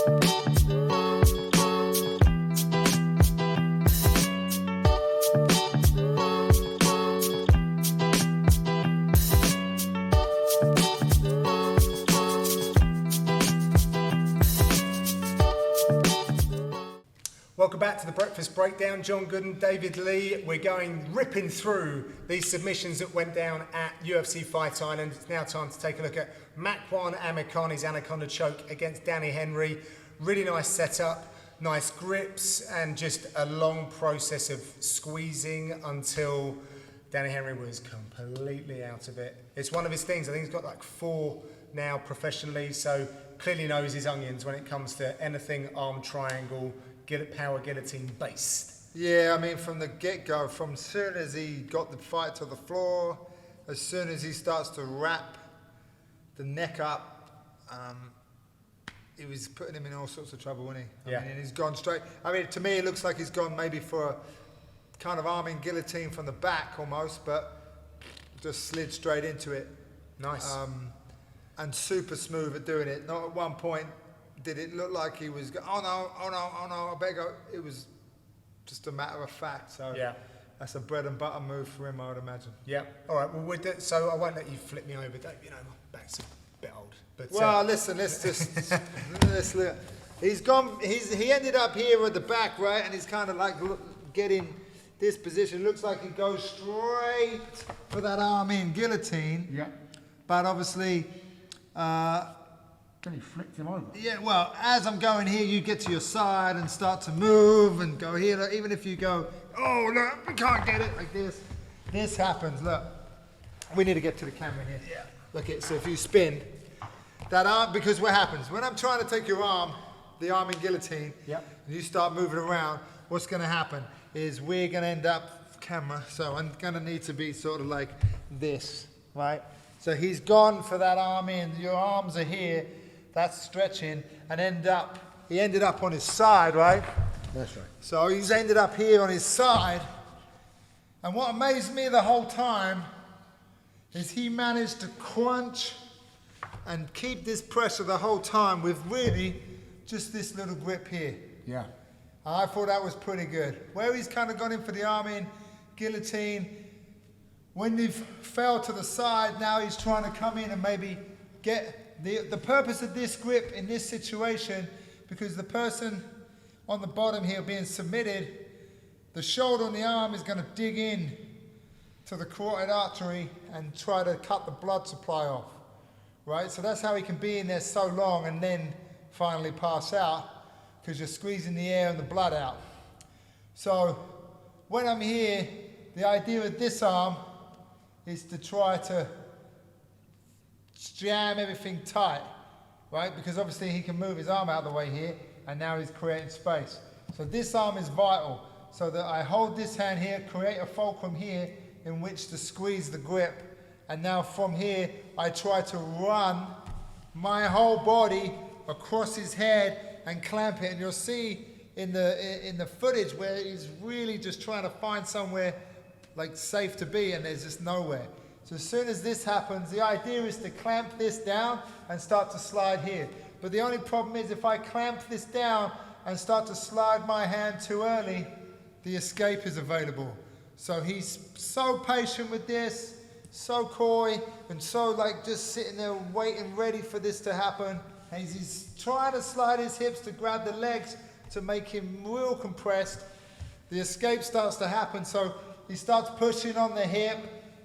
Welcome back to the Breakfast Breakdown. John Gooden, David Lee. We're ripping through these submissions that went down at UFC Fight Island. It's now time to take a look at Makwan Amirkhani's anaconda choke against Danny Henry. Really nice setup, nice grips, and just a long process of squeezing until Danny Henry was completely out of it. It's one of his things. I think he's got like 4 now professionally, so clearly knows his onions when it comes to anything arm triangle, power guillotine based. Yeah, I mean, from the get-go, from as soon as he got the fight to the floor, as soon as he starts to wrap the neck up, it was putting him in all sorts of trouble, wasn't he? I mean, and he's gone straight. I mean, to me, it looks like he's gone maybe for a kind of arming guillotine from the back almost, but just slid straight into it. Nice. And super smooth at doing it. Not at one point did it look like he was, oh no, I better go. It was just a matter of fact. So yeah, that's a bread and butter move for him, I would imagine. Yeah. All right. Well, so I won't let you flip me over, Dave. You know, my back's a bit old. But well, listen. Let's just let's look. He's gone. He ended up here at the back, right? And he's kind of like getting this position. Looks like he goes straight for that arm in guillotine. Yeah. But obviously. Then he flicked him over. Yeah, well, as I'm going here, you get to your side and start to move and go here. Look, even if you go, oh, look, we can't get it like this. This happens, look. We need to get to the camera here. Yeah. Look it, so if you spin, that arm, because what happens? When I'm trying to take your arm, the arm in guillotine, yep, and you start moving around, what's going to happen is we're going to end up, camera, so I'm going to need to be sort of like this, right? So he's gone for that arm in, your arms are here, that's stretching, and he ended up on his side, right? That's right. So he's ended up here on his side, and what amazed me the whole time is he managed to crunch and keep this pressure the whole time with really just this little grip here. Yeah. I thought that was pretty good. Where he's kind of gone in for the arm in, guillotine, when he fell to the side, now he's trying to come in and maybe get the purpose of this grip in this situation, because the person on the bottom here being submitted, the shoulder on the arm is going to dig in to the carotid artery and try to cut the blood supply off, right? So that's how he can be in there so long and then finally pass out, because you're squeezing the air and the blood out. So when I'm here, the idea with this arm is to try to jam everything tight, right? Because obviously he can move his arm out of the way here, and now he's creating space. So this arm is vital, so that I hold this hand here, create a fulcrum here in which to squeeze the grip, and now from here I try to run my whole body across his head and clamp it. And you'll see in the footage where he's really just trying to find somewhere like safe to be, and there's just nowhere. So as soon as this happens, the idea is to clamp this down and start to slide here. But the only problem is if I clamp this down and start to slide my hand too early, the escape is available. So he's so patient with this, so coy, and so like just sitting there waiting, ready for this to happen. And he's trying to slide his hips to grab the legs to make him real compressed. The escape starts to happen, so he starts pushing on the hip,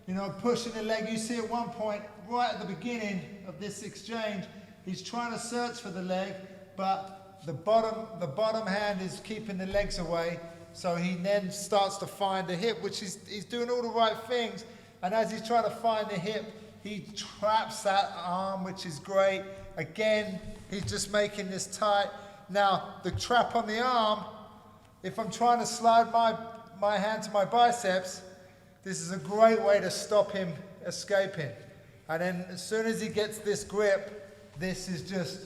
you know, pushing the leg. You see at one point, right at the beginning of this exchange, he's trying to search for the leg, but the bottom hand is keeping the legs away. So he then starts to find the hip, which he's doing all the right things. And as he's trying to find the hip, he traps that arm, which is great. Again, he's just making this tight. Now, the trap on the arm, if I'm trying to slide my hand to my biceps, this is a great way to stop him escaping. And then as soon as he gets this grip, this is just,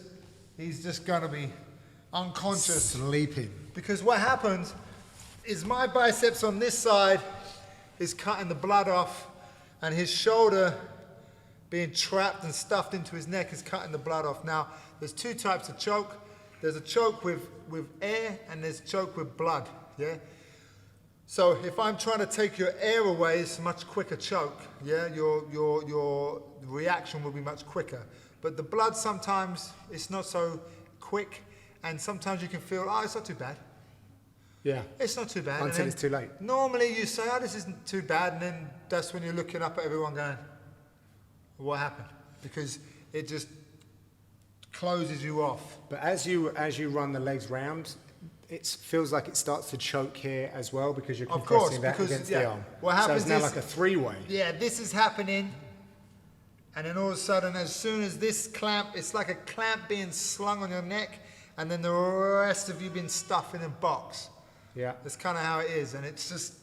he's just gonna be unconscious. Sleeping. Because what happens is my biceps on this side is cutting the blood off, and his shoulder being trapped and stuffed into his neck is cutting the blood off. Now, there's 2 types of choke. there's a choke with air and there's a choke with blood, yeah? So if I'm trying to take your air away, it's a much quicker choke, yeah? Your reaction will be much quicker. But the blood sometimes, it's not so quick, and sometimes you can feel, oh, it's not too bad. Yeah. It's not too bad. Until it's too late. Normally you say, oh, this isn't too bad, and then that's when you're looking up at everyone going, what happened? Because it just closes you off. But as you run the legs round, it feels like it starts to choke here as well because you're compressing that against the arm. What happens so it's now like a three-way. Yeah, this is happening, and then all of a sudden, as soon as this clamp, it's like a clamp being slung on your neck, and then the rest of you being stuffed in a box. Yeah. That's kind of how it is, and it's just,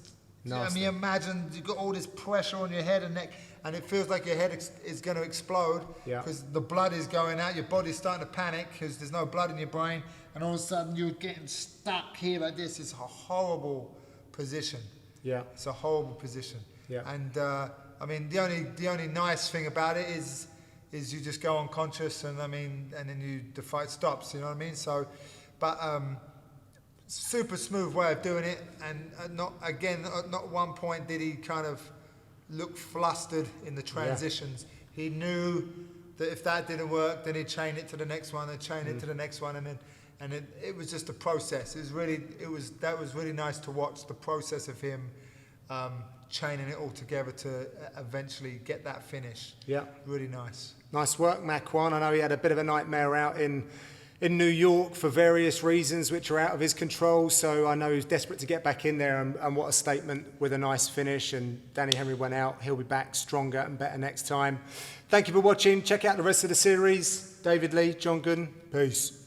nasty. I mean, imagine you've got all this pressure on your head and neck, and it feels like your head is going to explode because the blood is going out, your body's starting to panic because there's no blood in your brain, and all of a sudden you're getting stuck here like this. It's a horrible position. Yeah. It's a horrible position. Yeah. And I mean, the only nice thing about it is you just go unconscious, and I mean, and then the fight stops. You know what I mean? So, but super smooth way of doing it, and not at one point did he kind of look flustered in the transitions. He knew that if that didn't work, then he'd chain it to the next one, and chain it to the next one, and it was just a process. That was really nice to watch the process of him chaining it all together to eventually get that finish. Yeah. Really nice. Nice work, Makwan. I know he had a bit of a nightmare out in New York for various reasons which are out of his control, so I know he's desperate to get back in there, and what a statement with a nice finish. And Danny Henry went out. He'll be back stronger and better next time. Thank you for watching. Check out the rest of the series. David Lee, John Gooden. Peace.